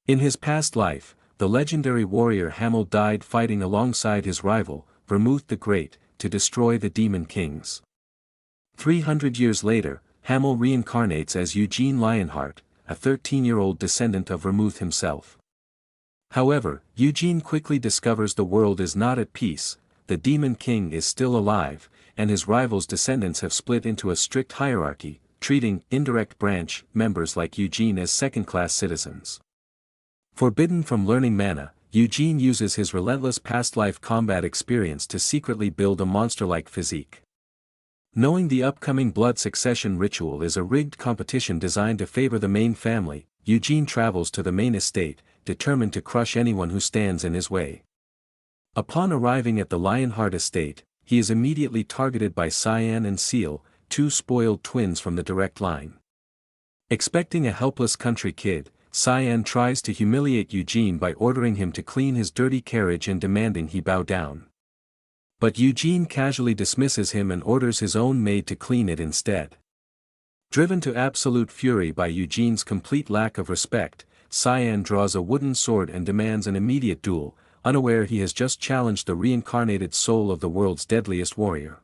In his past life, the legendary warrior Hamel died fighting alongside his rival, Vermouth the Great, to destroy the demon kings. 300 years later, Hamel reincarnates as Eugene Lionheart, a 13-year-old descendant of Vermouth himself. However, Eugene quickly discovers the world is not at peace, the demon king is still alive, and his rival's descendants have split into a strict hierarchy, treating indirect branch members like Eugene as second-class citizens. Forbidden from learning mana, Eugene uses his relentless past-life combat experience to secretly build a monster-like physique. Knowing the upcoming blood succession ritual is a rigged competition designed to favor the main family, Eugene travels to the main estate, determined to crush anyone who stands in his way. Upon arriving at the Lionheart estate, he is immediately targeted by Cyan and Seal, two spoiled twins from the direct line. Expecting a helpless country kid, Cyan tries to humiliate Eugene by ordering him to clean his dirty carriage and demanding he bow down. But Eugene casually dismisses him and orders his own maid to clean it instead. Driven to absolute fury by Eugene's complete lack of respect, Cyan draws a wooden sword and demands an immediate duel, unaware he has just challenged the reincarnated soul of the world's deadliest warrior.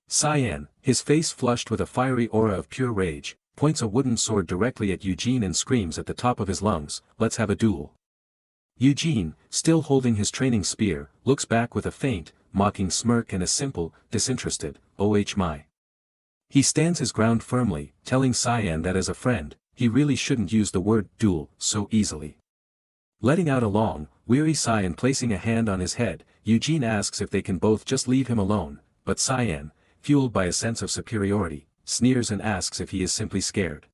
Cyan, his face flushed with a fiery aura of pure rage, points a wooden sword directly at Eugene and screams at the top of his lungs, "Let's have a duel." Eugene, still holding his training spear, looks back with a faint, mocking smirk and a simple, disinterested, "Oh my." He stands his ground firmly, telling Cyan that as a friend, he really shouldn't use the word duel so easily. Letting out a long, weary sigh and placing a hand on his head, Eugene asks if they can both just leave him alone, but Cyan, fueled by a sense of superiority, sneers and asks if he is simply scared.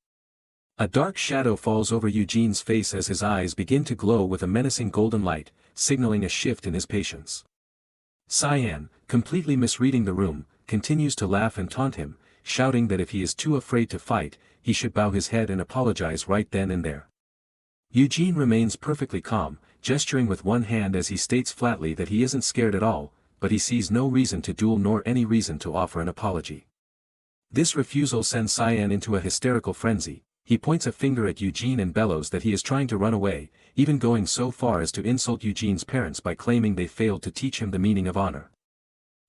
A dark shadow falls over Eugene's face as his eyes begin to glow with a menacing golden light, signaling a shift in his patience. Cyan, completely misreading the room, continues to laugh and taunt him, shouting that if he is too afraid to fight, he should bow his head and apologize right then and there. Eugene remains perfectly calm, gesturing with one hand as he states flatly that he isn't scared at all, but he sees no reason to duel nor any reason to offer an apology. This refusal sends Cyan into a hysterical frenzy. He points a finger at Eugene and bellows that he is trying to run away, even going so far as to insult Eugene's parents by claiming they failed to teach him the meaning of honor.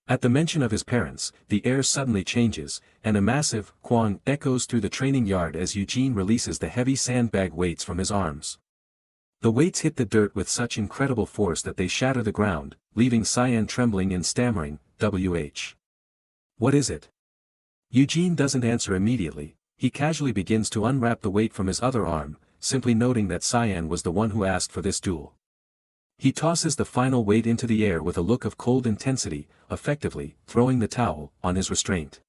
At the mention of his parents, the air suddenly changes, and a massive "Kwang" echoes through the training yard as Eugene releases the heavy sandbag weights from his arms. The weights hit the dirt with such incredible force that they shatter the ground, leaving Cyan trembling and stammering, "WH. What is it?" Eugene doesn't answer immediately. He casually begins to unwrap the weight from his other arm, simply noting that Cyan was the one who asked for this duel. He tosses the final weight into the air with a look of cold intensity, effectively throwing the towel on his restraint.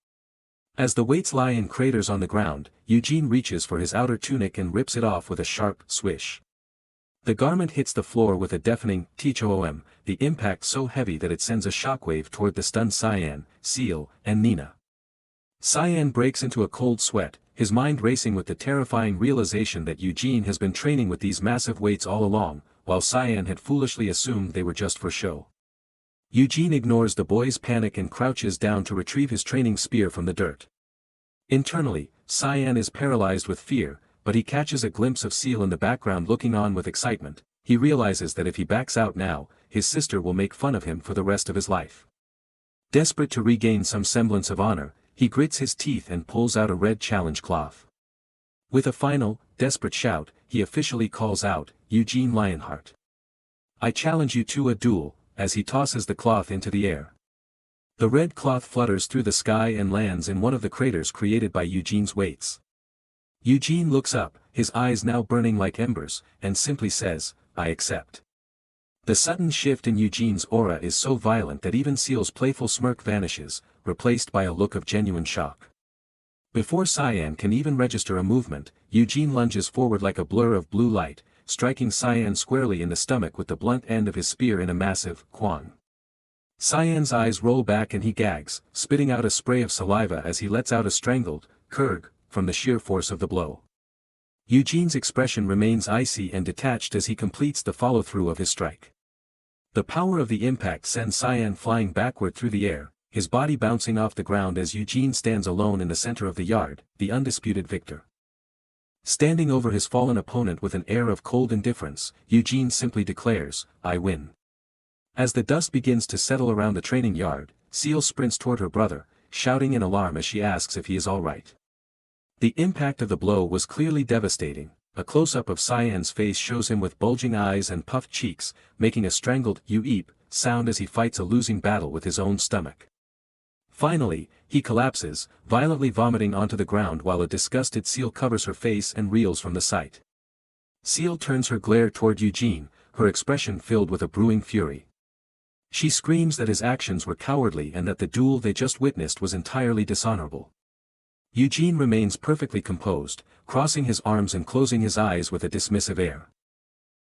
As the weights lie in craters on the ground, Eugene reaches for his outer tunic and rips it off with a sharp swish. The garment hits the floor with a deafening "tchom," the impact so heavy that it sends a shockwave toward the stunned Cyan, Seal, and Nina. Cyan breaks into a cold sweat, his mind racing with the terrifying realization that Eugene has been training with these massive weights all along, while Cyan had foolishly assumed they were just for show. Eugene ignores the boy's panic and crouches down to retrieve his training spear from the dirt. Internally, Cyan is paralyzed with fear, but he catches a glimpse of Seal in the background looking on with excitement. He realizes that if he backs out now, his sister will make fun of him for the rest of his life. Desperate to regain some semblance of honor, he grits his teeth and pulls out a red challenge cloth. With a final, desperate shout, he officially calls out, "Eugene Lionheart. I challenge you to a duel," as he tosses the cloth into the air. The red cloth flutters through the sky and lands in one of the craters created by Eugene's weights. Eugene looks up, his eyes now burning like embers, and simply says, "I accept." The sudden shift in Eugene's aura is so violent that even Seal's playful smirk vanishes, replaced by a look of genuine shock. Before Cyan can even register a movement, Eugene lunges forward like a blur of blue light, striking Cyan squarely in the stomach with the blunt end of his spear in a massive "Kwang." Cyan's eyes roll back and he gags, spitting out a spray of saliva as he lets out a strangled "Kurg" from the sheer force of the blow. Eugene's expression remains icy and detached as he completes the follow-through of his strike. The power of the impact sends Cyan flying backward through the air, his body bouncing off the ground as Eugene stands alone in the center of the yard, the undisputed victor. Standing over his fallen opponent with an air of cold indifference, Eugene simply declares, "I win." As the dust begins to settle around the training yard, Seal sprints toward her brother, shouting in alarm as she asks if he is all right. The impact of the blow was clearly devastating. A close-up of Cyan's face shows him with bulging eyes and puffed cheeks, making a strangled "you-eep" sound as he fights a losing battle with his own stomach. Finally, he collapses, violently vomiting onto the ground while a disgusted Seal covers her face and reels from the sight. Seal turns her glare toward Eugene, her expression filled with a brewing fury. She screams that his actions were cowardly and that the duel they just witnessed was entirely dishonorable. Eugene remains perfectly composed, crossing his arms and closing his eyes with a dismissive air.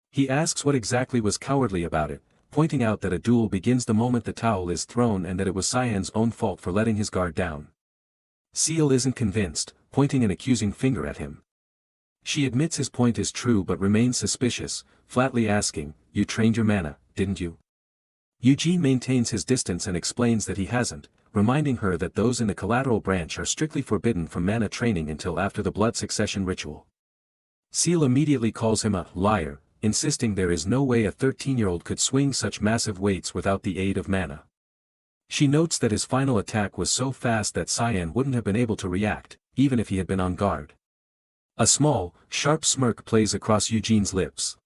He asks what exactly was cowardly about it, pointing out that a duel begins the moment the towel is thrown and that it was Cyan's own fault for letting his guard down. Seal isn't convinced, pointing an accusing finger at him. She admits his point is true but remains suspicious, flatly asking, "You trained your mana, didn't you?" Eugene maintains his distance and explains that he hasn't, reminding her that those in the collateral branch are strictly forbidden from mana training until after the blood succession ritual. Seal immediately calls him a liar, insisting there is no way a 13-year-old could swing such massive weights without the aid of mana. She notes that his final attack was so fast that Cyan wouldn't have been able to react, even if he had been on guard. A small, sharp smirk plays across Eugene's lips.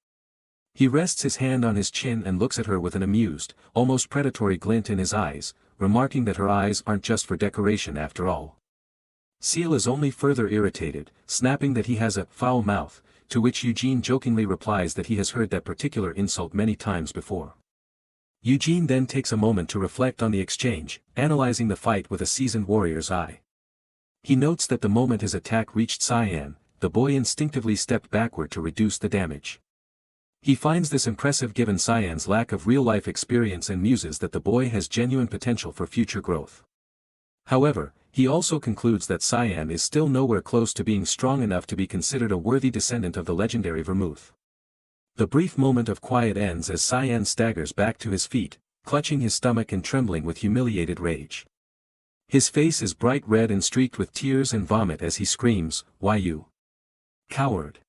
He rests his hand on his chin and looks at her with an amused, almost predatory glint in his eyes, remarking that her eyes aren't just for decoration after all. Seal is only further irritated, snapping that he has a foul mouth, to which Eugene jokingly replies that he has heard that particular insult many times before. Eugene then takes a moment to reflect on the exchange, analyzing the fight with a seasoned warrior's eye. He notes that the moment his attack reached Cyan, the boy instinctively stepped backward to reduce the damage. He finds this impressive given Cyan's lack of real-life experience and muses that the boy has genuine potential for future growth. However, he also concludes that Cyan is still nowhere close to being strong enough to be considered a worthy descendant of the legendary Vermouth. The brief moment of quiet ends as Cyan staggers back to his feet, clutching his stomach and trembling with humiliated rage. His face is bright red and streaked with tears and vomit as he screams, "Why you coward?"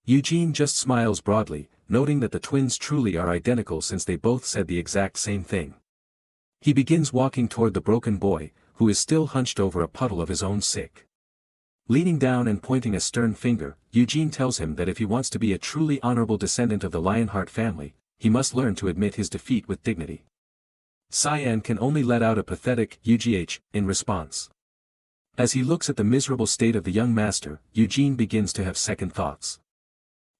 Eugene just smiles broadly, noting that the twins truly are identical since they both said the exact same thing. He begins walking toward the broken boy, who is still hunched over a puddle of his own sick. Leaning down and pointing a stern finger, Eugene tells him that if he wants to be a truly honorable descendant of the Lionheart family, he must learn to admit his defeat with dignity. Cyan can only let out a pathetic "UGH" in response. As he looks at the miserable state of the young master, Eugene begins to have second thoughts.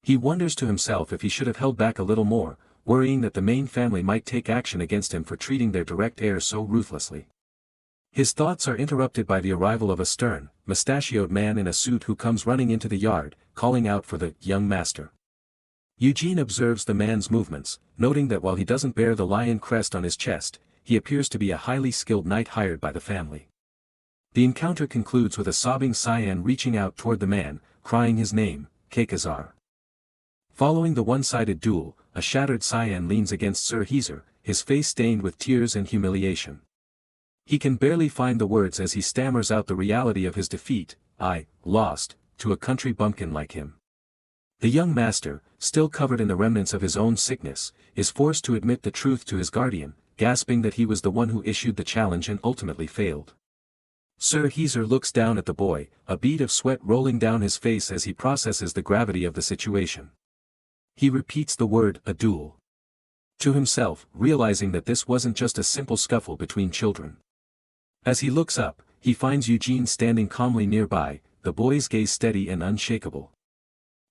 He wonders to himself if he should have held back a little more, worrying that the main family might take action against him for treating their direct heir so ruthlessly. His thoughts are interrupted by the arrival of a stern, mustachioed man in a suit who comes running into the yard, calling out for the young master. Eugene observes the man's movements, noting that while he doesn't bear the lion crest on his chest, he appears to be a highly skilled knight hired by the family. The encounter concludes with a sobbing Cyan reaching out toward the man, crying his name, Kekazar. Following the one-sided duel, a shattered Cyan leans against Sir Heezer, his face stained with tears and humiliation. He can barely find the words as he stammers out the reality of his defeat, "I lost to a country bumpkin like him." The young master, still covered in the remnants of his own sickness, is forced to admit the truth to his guardian, gasping that he was the one who issued the challenge and ultimately failed. Sir Heezer looks down at the boy, a bead of sweat rolling down his face as he processes the gravity of the situation. He repeats the word, "a duel," to himself, realizing that this wasn't just a simple scuffle between children. As he looks up, he finds Eugene standing calmly nearby, the boy's gaze steady and unshakable.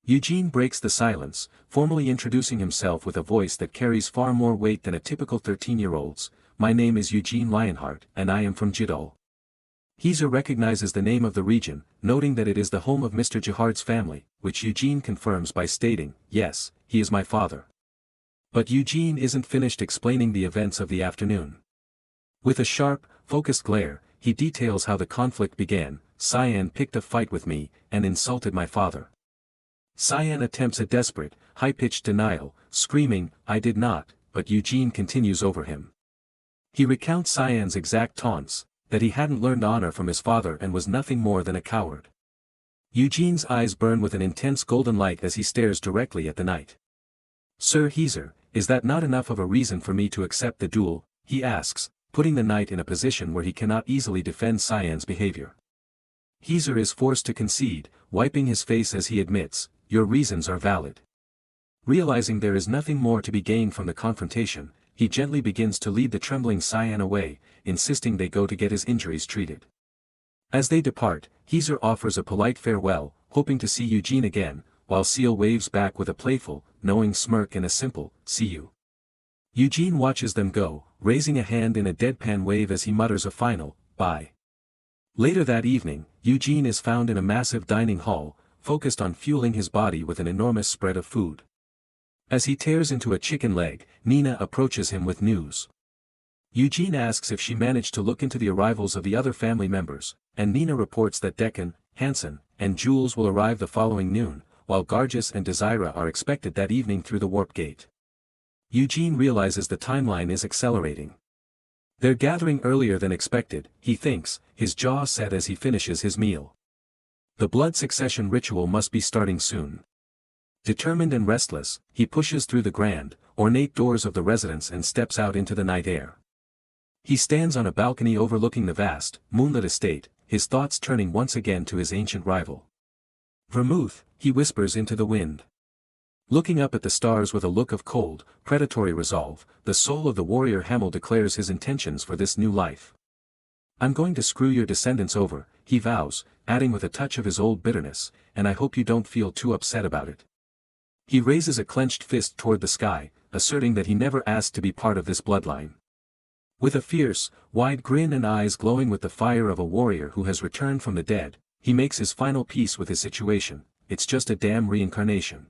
Eugene breaks the silence, formally introducing himself with a voice that carries far more weight than a typical 13-year-old's. "My name is Eugene Lionheart, and I am from Duel." Heezer recognizes the name of the region, noting that it is the home of Mr. Jihard's family, which Eugene confirms by stating, "Yes, he is my father." But Eugene isn't finished explaining the events of the afternoon. With a sharp, focused glare, he details how the conflict began. "Cyan picked a fight with me, and insulted my father." Cyan attempts a desperate, high-pitched denial, screaming, "I did not," but Eugene continues over him. He recounts Cyan's exact taunts, that he hadn't learned honor from his father and was nothing more than a coward. Eugene's eyes burn with an intense golden light as he stares directly at the knight. Sir Heezer, is that not enough of a reason for me to accept the duel? He asks, putting the knight in a position where he cannot easily defend Cyan's behavior. Heezer is forced to concede, wiping his face as he admits, your reasons are valid. Realizing there is nothing more to be gained from the confrontation, he gently begins to lead the trembling Cyan away, insisting they go to get his injuries treated. As they depart, Heezer offers a polite farewell, hoping to see Eugene again, while Seal waves back with a playful, knowing smirk and a simple, see you. Eugene watches them go, raising a hand in a deadpan wave as he mutters a final, bye. Later that evening, Eugene is found in a massive dining hall, focused on fueling his body with an enormous spread of food. As he tears into a chicken leg, Nina approaches him with news. Eugene asks if she managed to look into the arrivals of the other family members, and Nina reports that Deccan, Hansen, and Jules will arrive the following noon, while Gargis and Desira are expected that evening through the warp gate. Eugene realizes the timeline is accelerating. They're gathering earlier than expected, he thinks, his jaw set as he finishes his meal. The blood succession ritual must be starting soon. Determined and restless, he pushes through the grand, ornate doors of the residence and steps out into the night air. He stands on a balcony overlooking the vast, moonlit estate, his thoughts turning once again to his ancient rival. Vermouth, he whispers into the wind. Looking up at the stars with a look of cold, predatory resolve, the soul of the warrior Hamel declares his intentions for this new life. I'm going to screw your descendants over, he vows, adding with a touch of his old bitterness, and I hope you don't feel too upset about it. He raises a clenched fist toward the sky, asserting that he never asked to be part of this bloodline. With a fierce, wide grin and eyes glowing with the fire of a warrior who has returned from the dead, he makes his final peace with his situation, it's just a damn reincarnation.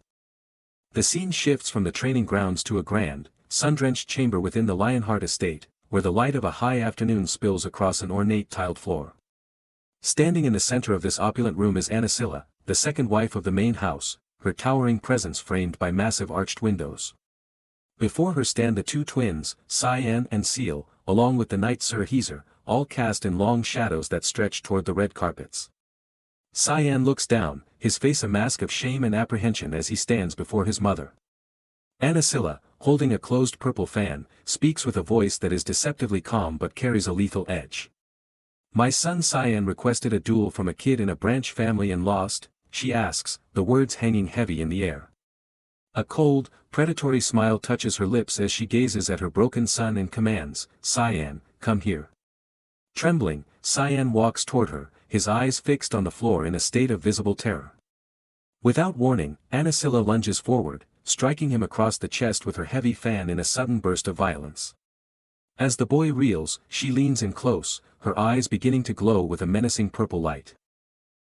The scene shifts from the training grounds to a grand, sun-drenched chamber within the Lionheart estate, where the light of a high afternoon spills across an ornate tiled floor. Standing in the center of this opulent room is Anacilla, the second wife of the main house, her towering presence framed by massive arched windows. Before her stand the two twins, Cyan and Seal, along with the knight Sir Heezer, all cast in long shadows that stretch toward the red carpets. Cyan looks down, his face a mask of shame and apprehension as he stands before his mother. Anacilla, holding a closed purple fan, speaks with a voice that is deceptively calm but carries a lethal edge. My son Cyan requested a duel from a kid in a branch family and lost, she asks, the words hanging heavy in the air. A cold, predatory smile touches her lips as she gazes at her broken son and commands, Cyan, come here. Trembling, Cyan walks toward her, his eyes fixed on the floor in a state of visible terror. Without warning, Anacilla lunges forward, striking him across the chest with her heavy fan in a sudden burst of violence. As the boy reels, she leans in close, her eyes beginning to glow with a menacing purple light.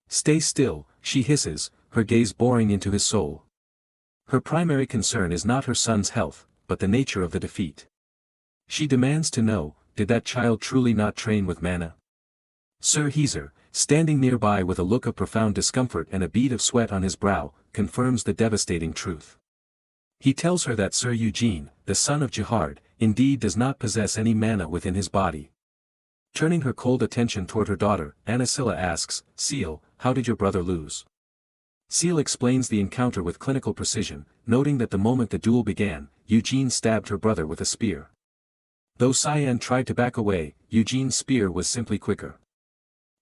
Stay still, she hisses, her gaze boring into his soul. Her primary concern is not her son's health, but the nature of the defeat. She demands to know, did that child truly not train with mana? Sir Heezer, standing nearby with a look of profound discomfort and a bead of sweat on his brow, confirms the devastating truth. He tells her that Sir Eugene, the son of Jihad, indeed does not possess any mana within his body. Turning her cold attention toward her daughter, Anacilla asks, Seal, how did your brother lose? Seal explains the encounter with clinical precision, noting that the moment the duel began, Eugene stabbed her brother with a spear. Though Cyan tried to back away, Eugene's spear was simply quicker.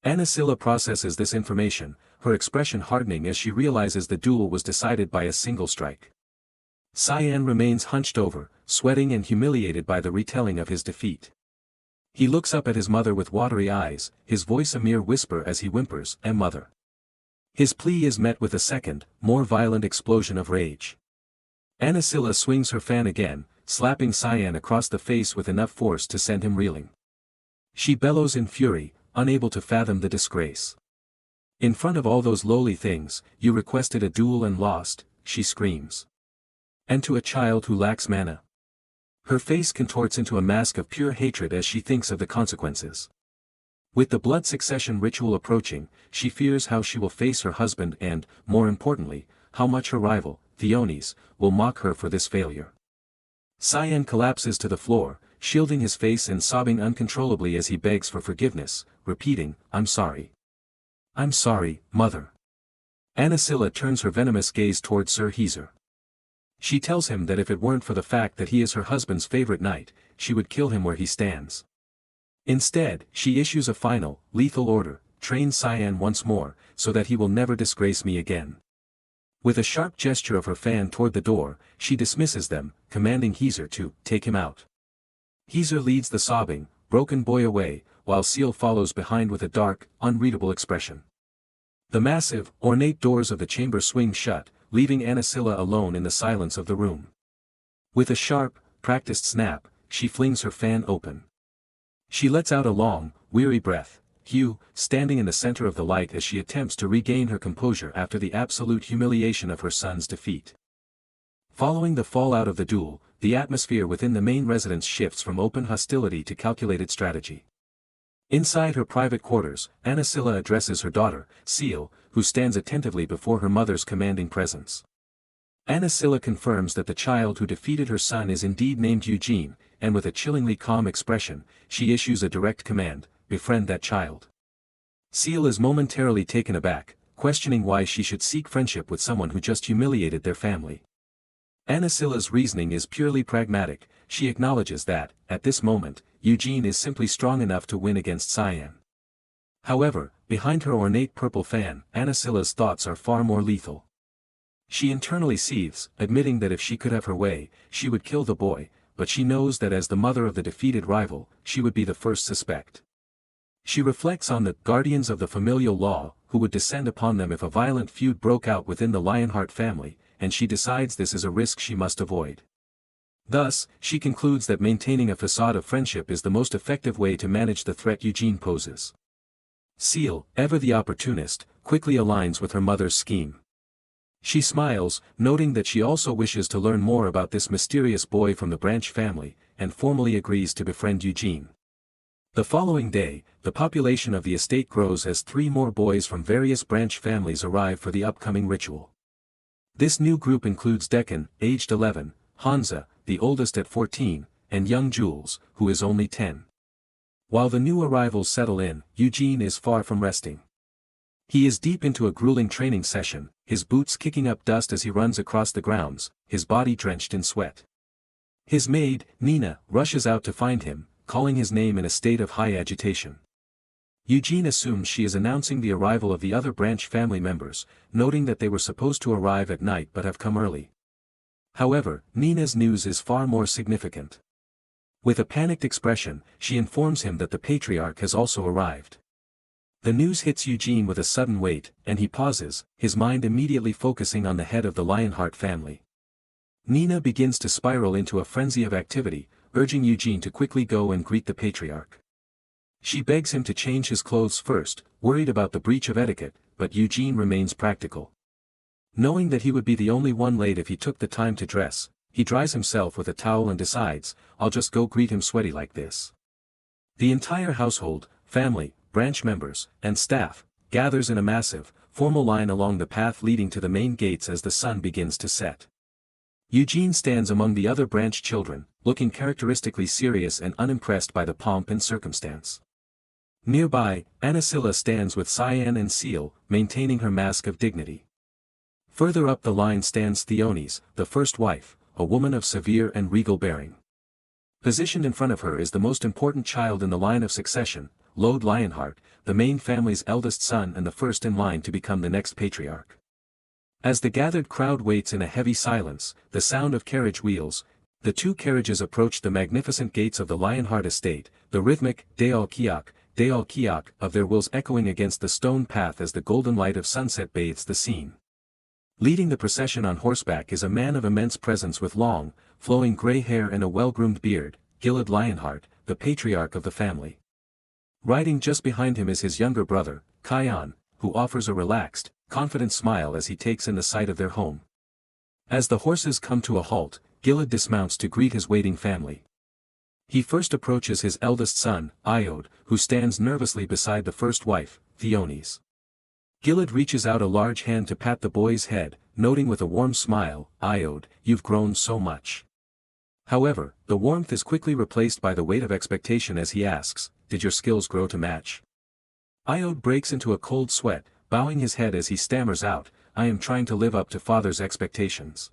Anacilla processes this information, her expression hardening as she realizes the duel was decided by a single strike. Cyan remains hunched over, sweating and humiliated by the retelling of his defeat. He looks up at his mother with watery eyes, his voice a mere whisper as he whimpers, mother. His plea is met with a second, more violent explosion of rage. Anacilla swings her fan again, slapping Cyan across the face with enough force to send him reeling. She bellows in fury, unable to fathom the disgrace. In front of all those lowly things, you requested a duel and lost, she screams. And to a child who lacks mana. Her face contorts into a mask of pure hatred as she thinks of the consequences. With the blood succession ritual approaching, she fears how she will face her husband and, more importantly, how much her rival, Theonis, will mock her for this failure. Cyan collapses to the floor, shielding his face and sobbing uncontrollably as he begs for forgiveness, repeating, I'm sorry. I'm sorry, mother. Anacilla turns her venomous gaze towards Sir Heezer. She tells him that if it weren't for the fact that he is her husband's favorite knight, she would kill him where he stands. Instead, she issues a final, lethal order: train Cyan once more, so that he will never disgrace me again. With a sharp gesture of her fan toward the door, she dismisses them, commanding Heezer to take him out. Heezer leads the sobbing, broken boy away, while Seal follows behind with a dark, unreadable expression. The massive, ornate doors of the chamber swing shut, leaving Anacilla alone in the silence of the room. With a sharp, practiced snap, she flings her fan open. She lets out a long, weary breath, Hugh, standing in the center of the light as she attempts to regain her composure after the absolute humiliation of her son's defeat. Following the fallout of the duel, the atmosphere within the main residence shifts from open hostility to calculated strategy. Inside her private quarters, Anacilla addresses her daughter, Seal, who stands attentively before her mother's commanding presence. Anacilla confirms that the child who defeated her son is indeed named Eugene, and with a chillingly calm expression, she issues a direct command: befriend that child. Seal is momentarily taken aback, questioning why she should seek friendship with someone who just humiliated their family. Anacilla's reasoning is purely pragmatic. She acknowledges that, at this moment, Eugene is simply strong enough to win against Cyan. However, behind her ornate purple fan, Anacilla's thoughts are far more lethal. She internally seethes, admitting that if she could have her way, she would kill the boy, but she knows that as the mother of the defeated rival, she would be the first suspect. She reflects on the guardians of the familial law, who would descend upon them if a violent feud broke out within the Lionheart family, and she decides this is a risk she must avoid. Thus, she concludes that maintaining a facade of friendship is the most effective way to manage the threat Eugene poses. Seal, ever the opportunist, quickly aligns with her mother's scheme. She smiles, noting that she also wishes to learn more about this mysterious boy from the Branch family, and formally agrees to befriend Eugene. The following day, the population of the estate grows as 3 more boys from various Branch families arrive for the upcoming ritual. This new group includes Deccan, aged 11, Hansa, the oldest at 14, and young Jules, who is only 10. While the new arrivals settle in, Eugene is far from resting. He is deep into a grueling training session, his boots kicking up dust as he runs across the grounds, his body drenched in sweat. His maid, Nina, rushes out to find him, calling his name in a state of high agitation. Eugene assumes she is announcing the arrival of the other Branch family members, noting that they were supposed to arrive at night but have come early. However, Nina's news is far more significant. With a panicked expression, she informs him that the patriarch has also arrived. The news hits Eugene with a sudden weight, and he pauses, his mind immediately focusing on the head of the Lionheart family. Nina begins to spiral into a frenzy of activity, urging Eugene to quickly go and greet the patriarch. She begs him to change his clothes first, worried about the breach of etiquette, but Eugene remains practical. Knowing that he would be the only one late if he took the time to dress, he dries himself with a towel and decides, I'll just go greet him sweaty like this. The entire household, family, Branch members, and staff, gathers in a massive, formal line along the path leading to the main gates as the sun begins to set. Eugene stands among the other Branch children, looking characteristically serious and unimpressed by the pomp and circumstance. Nearby, Anacilla stands with Cyan and Seal, maintaining her mask of dignity. Further up the line stands Theonis, the first wife, a woman of severe and regal bearing. Positioned in front of her is the most important child in the line of succession, Lode Lionheart, the main family's eldest son and the first in line to become the next patriarch. As the gathered crowd waits in a heavy silence, the sound of carriage wheels, the 2 carriages approach the magnificent gates of the Lionheart estate, the rhythmic Deal Kiak of their wheels echoing against the stone path as the golden light of sunset bathes the scene. Leading the procession on horseback is a man of immense presence with long, flowing gray hair and a well-groomed beard, Gilad Lionheart, the patriarch of the family. Riding just behind him is his younger brother, Kion, who offers a relaxed, confident smile as he takes in the sight of their home. As the horses come to a halt, Gilad dismounts to greet his waiting family. He first approaches his eldest son, Iode, who stands nervously beside the first wife, Theonis. Gilad reaches out a large hand to pat the boy's head, noting with a warm smile, Iode, you've grown so much. However, the warmth is quickly replaced by the weight of expectation as he asks, did your skills grow to match? Iode breaks into a cold sweat, bowing his head as he stammers out, I am trying to live up to father's expectations.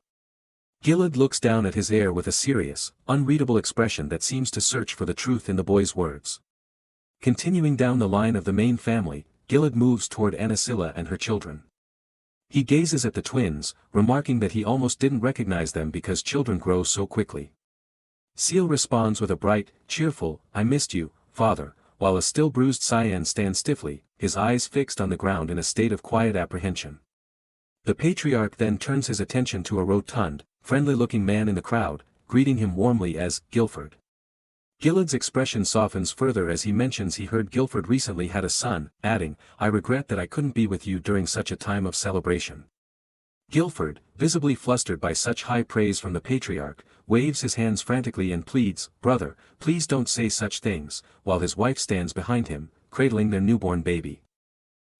Gilad looks down at his heir with a serious, unreadable expression that seems to search for the truth in the boy's words. Continuing down the line of the main family, Gilad moves toward Anacilla and her children. He gazes at the twins, remarking that he almost didn't recognize them because children grow so quickly. Seal responds with a bright, cheerful, "I missed you, father," while a still bruised Cyan stands stiffly, his eyes fixed on the ground in a state of quiet apprehension. The patriarch then turns his attention to a rotund, friendly-looking man in the crowd, greeting him warmly as Guilford. Gilad's expression softens further as he mentions he heard Guilford recently had a son, adding, "I regret that I couldn't be with you during such a time of celebration." Guilford, visibly flustered by such high praise from the patriarch, waves his hands frantically and pleads, "Brother, please don't say such things," while his wife stands behind him, cradling their newborn baby.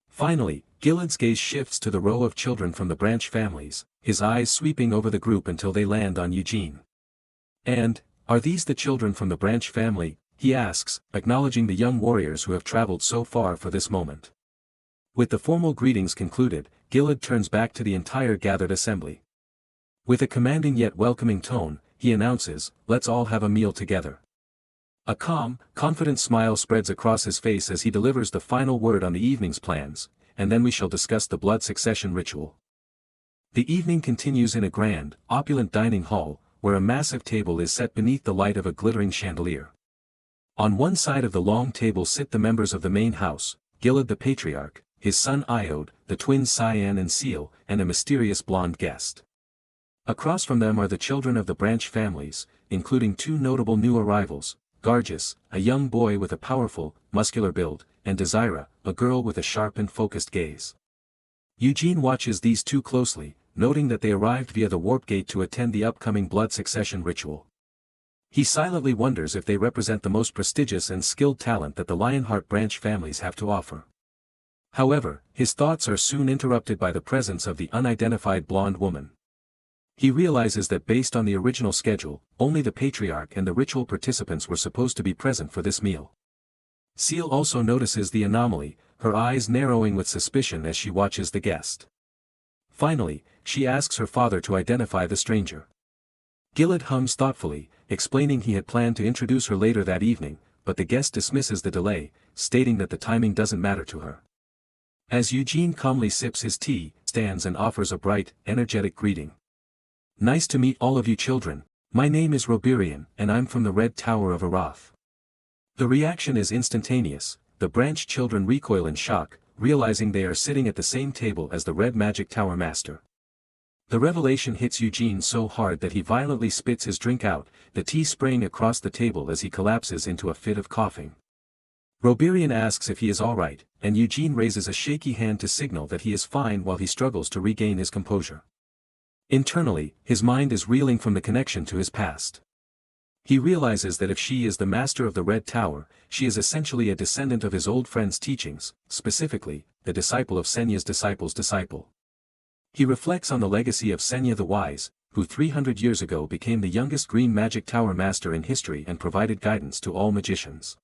Finally, Gilad's gaze shifts to the row of children from the branch families, his eyes sweeping over the group until they land on Eugene. "And, are these the children from the branch family?" he asks, acknowledging the young warriors who have traveled so far for this moment. With the formal greetings concluded, Gilad turns back to the entire gathered assembly. With a commanding yet welcoming tone, he announces, "Let's all have a meal together." A calm, confident smile spreads across his face as he delivers the final word on the evening's plans, and then we shall discuss the blood succession ritual. The evening continues in a grand, opulent dining hall, where a massive table is set beneath the light of a glittering chandelier. On one side of the long table sit the members of the main house, Gilad the patriarch, his son Iode, the twins Cyan and Seal, and a mysterious blonde guest. Across from them are the children of the branch families, including two notable new arrivals, Gargus, a young boy with a powerful, muscular build, and Desira, a girl with a sharp and focused gaze. Eugene watches these two closely, noting that they arrived via the warp gate to attend the upcoming blood succession ritual. He silently wonders if they represent the most prestigious and skilled talent that the Lionheart branch families have to offer. However, his thoughts are soon interrupted by the presence of the unidentified blonde woman. He realizes that based on the original schedule, only the patriarch and the ritual participants were supposed to be present for this meal. Seal also notices the anomaly, her eyes narrowing with suspicion as she watches the guest. Finally, she asks her father to identify the stranger. Gilad hums thoughtfully, explaining he had planned to introduce her later that evening, but the guest dismisses the delay, stating that the timing doesn't matter to her. As Eugene calmly sips his tea, stands and offers a bright, energetic greeting. "Nice to meet all of you children. My name is Roberian, and I'm from the Red Tower of Arath." The reaction is instantaneous, the branch children recoil in shock, realizing they are sitting at the same table as the Red Magic Tower Master. The revelation hits Eugene so hard that he violently spits his drink out, the tea spraying across the table as he collapses into a fit of coughing. Roberian asks if he is alright, and Eugene raises a shaky hand to signal that he is fine while he struggles to regain his composure. Internally, his mind is reeling from the connection to his past. He realizes that if she is the master of the Red Tower, she is essentially a descendant of his old friend's teachings, specifically, the disciple of Senya's disciple's disciple. He reflects on the legacy of Senya the Wise, who 300 years ago became the youngest Green Magic Tower Master in history and provided guidance to all magicians.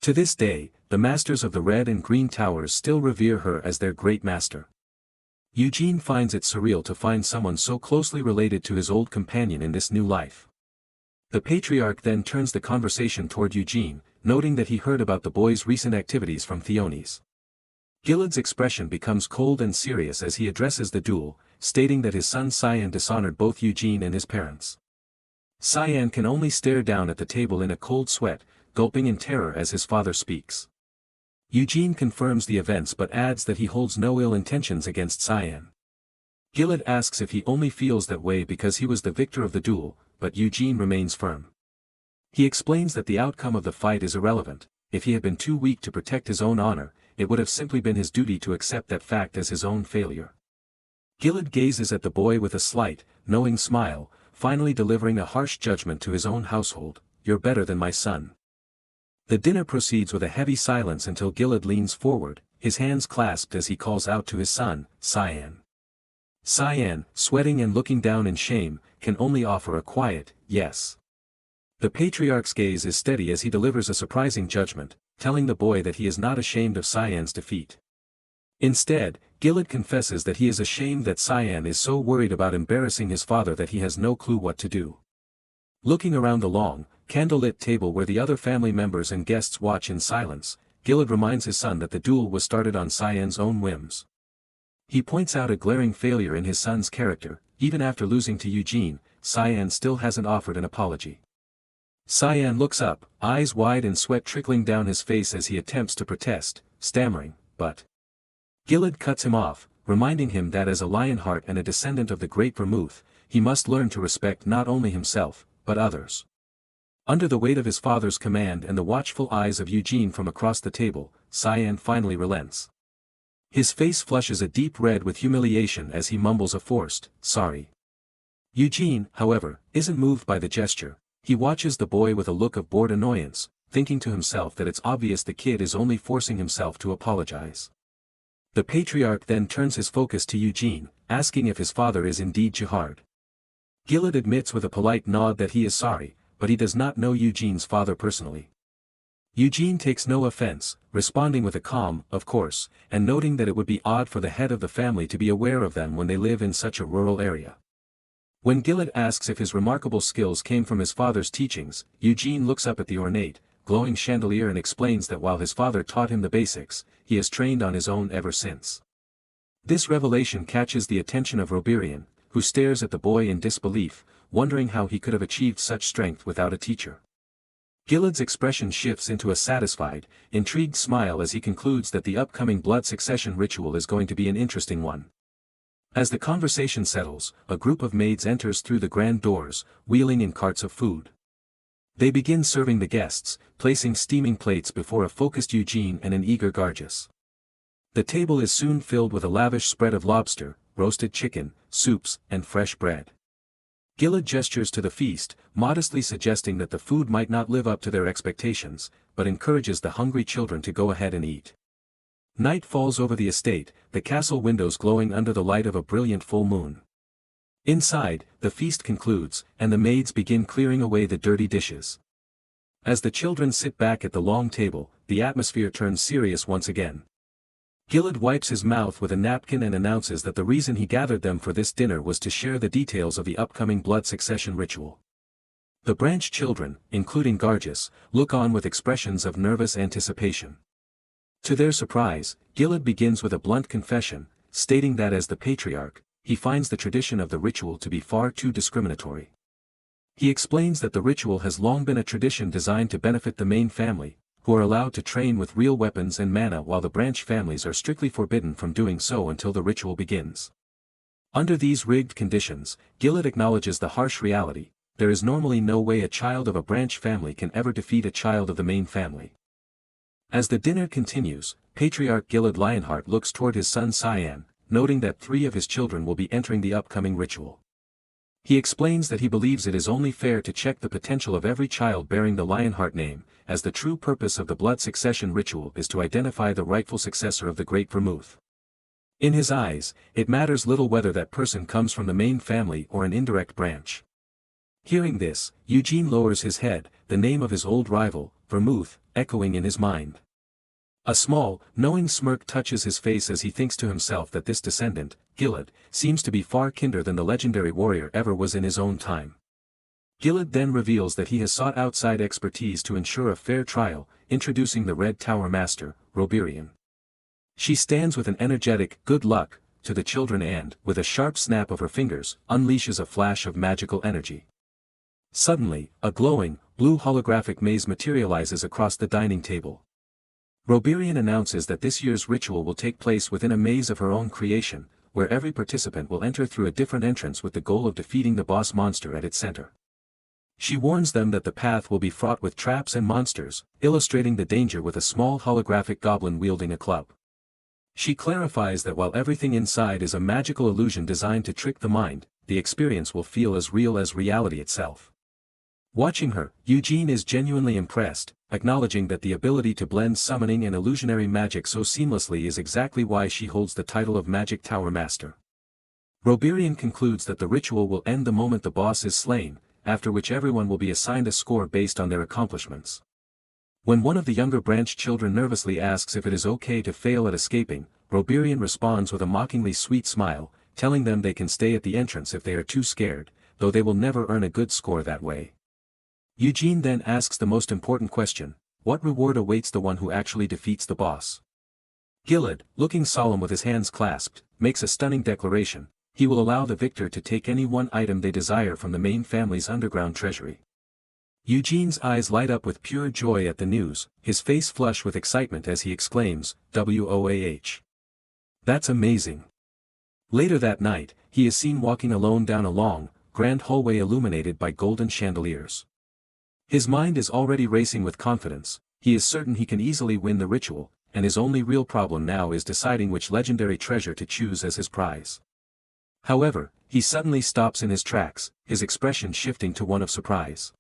To this day, the masters of the Red and Green Towers still revere her as their great master. Eugene finds it surreal to find someone so closely related to his old companion in this new life. The patriarch then turns the conversation toward Eugene, noting that he heard about the boy's recent activities from Theonis. Gilad's expression becomes cold and serious as he addresses the duel, stating that his son Cyan dishonored both Eugene and his parents. Cyan can only stare down at the table in a cold sweat, gulping in terror as his father speaks. Eugene confirms the events but adds that he holds no ill intentions against Cyan. Gilad asks if he only feels that way because he was the victor of the duel, but Eugene remains firm. He explains that the outcome of the fight is irrelevant. If he had been too weak to protect his own honor, it would have simply been his duty to accept that fact as his own failure. Gilad gazes at the boy with a slight, knowing smile, finally delivering a harsh judgment to his own household: "You're better than my son." The dinner proceeds with a heavy silence until Gilad leans forward, his hands clasped as he calls out to his son, Cyan. Cyan, sweating and looking down in shame, can only offer a quiet, yes. The patriarch's gaze is steady as he delivers a surprising judgment, telling the boy that he is not ashamed of Cyan's defeat. Instead, Gilad confesses that he is ashamed that Cyan is so worried about embarrassing his father that he has no clue what to do. Looking around the long, candlelit table where the other family members and guests watch in silence, Gilad reminds his son that the duel was started on Cyan's own whims. He points out a glaring failure in his son's character. Even after losing to Eugene, Cyan still hasn't offered an apology. Cyan looks up, eyes wide and sweat trickling down his face as he attempts to protest, stammering, but Gilad cuts him off, reminding him that as a Lionheart and a descendant of the great Vermouth, he must learn to respect not only himself, but others. Under the weight of his father's command and the watchful eyes of Eugene from across the table, Cyan finally relents. His face flushes a deep red with humiliation as he mumbles a forced, sorry. Eugene, however, isn't moved by the gesture. He watches the boy with a look of bored annoyance, thinking to himself that it's obvious the kid is only forcing himself to apologize. The patriarch then turns his focus to Eugene, asking if his father is indeed Jihad. Gilad admits with a polite nod that he is sorry, but he does not know Eugene's father personally. Eugene takes no offense, responding with a calm, of course, and noting that it would be odd for the head of the family to be aware of them when they live in such a rural area. When Gilad asks if his remarkable skills came from his father's teachings, Eugene looks up at the ornate, glowing chandelier and explains that while his father taught him the basics, he has trained on his own ever since. This revelation catches the attention of Roberian, who stares at the boy in disbelief, wondering how he could have achieved such strength without a teacher. Gilad's expression shifts into a satisfied, intrigued smile as he concludes that the upcoming blood succession ritual is going to be an interesting one. As the conversation settles, a group of maids enters through the grand doors, wheeling in carts of food. They begin serving the guests, placing steaming plates before a focused Eugene and an eager Gargus. The table is soon filled with a lavish spread of lobster, roasted chicken, soups, and fresh bread. Gilad gestures to the feast, modestly suggesting that the food might not live up to their expectations, but encourages the hungry children to go ahead and eat. Night falls over the estate, the castle windows glowing under the light of a brilliant full moon. Inside, the feast concludes, and the maids begin clearing away the dirty dishes. As the children sit back at the long table, the atmosphere turns serious once again. Gilad wipes his mouth with a napkin and announces that the reason he gathered them for this dinner was to share the details of the upcoming blood succession ritual. The branch children, including Gargus, look on with expressions of nervous anticipation. To their surprise, Gilad begins with a blunt confession, stating that as the patriarch, he finds the tradition of the ritual to be far too discriminatory. He explains that the ritual has long been a tradition designed to benefit the main family, who are allowed to train with real weapons and mana while the branch families are strictly forbidden from doing so until the ritual begins. Under these rigged conditions, Gilad acknowledges the harsh reality: there is normally no way a child of a branch family can ever defeat a child of the main family. As the dinner continues, Patriarch Gilad Lionheart looks toward his son Cyan, noting that 3 of his children will be entering the upcoming ritual. He explains that he believes it is only fair to check the potential of every child bearing the Lionheart name, as the true purpose of the blood succession ritual is to identify the rightful successor of the great Vermouth. In his eyes, it matters little whether that person comes from the main family or an indirect branch. Hearing this, Eugene lowers his head, the name of his old rival, Vermouth, echoing in his mind. A small, knowing smirk touches his face as he thinks to himself that this descendant, Gilad, seems to be far kinder than the legendary warrior ever was in his own time. Gilad then reveals that he has sought outside expertise to ensure a fair trial, introducing the Red Tower Master, Roberian. She stands with an energetic "good luck" to the children and, with a sharp snap of her fingers, unleashes a flash of magical energy. Suddenly, a glowing, blue holographic maze materializes across the dining table. Roberian announces that this year's ritual will take place within a maze of her own creation, where every participant will enter through a different entrance with the goal of defeating the boss monster at its center. She warns them that the path will be fraught with traps and monsters, illustrating the danger with a small holographic goblin wielding a club. She clarifies that while everything inside is a magical illusion designed to trick the mind, the experience will feel as real as reality itself. Watching her, Eugene is genuinely impressed, acknowledging that the ability to blend summoning and illusionary magic so seamlessly is exactly why she holds the title of Magic Tower Master. Roberian concludes that the ritual will end the moment the boss is slain, after which everyone will be assigned a score based on their accomplishments. When one of the younger branch children nervously asks if it is okay to fail at escaping, Roberian responds with a mockingly sweet smile, telling them they can stay at the entrance if they are too scared, though they will never earn a good score that way. Eugene then asks the most important question: what reward awaits the one who actually defeats the boss? Gilad, looking solemn with his hands clasped, makes a stunning declaration: he will allow the victor to take any one item they desire from the main family's underground treasury. Eugene's eyes light up with pure joy at the news, his face flush with excitement as he exclaims, "Wooah! That's amazing." Later that night, he is seen walking alone down a long, grand hallway illuminated by golden chandeliers. His mind is already racing with confidence. He is certain he can easily win the ritual, and his only real problem now is deciding which legendary treasure to choose as his prize. However, he suddenly stops in his tracks, his expression shifting to one of surprise.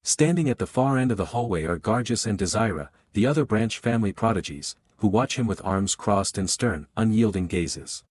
Standing at the far end of the hallway are Gargus and Desira, the other branch family prodigies, who watch him with arms crossed and stern, unyielding gazes.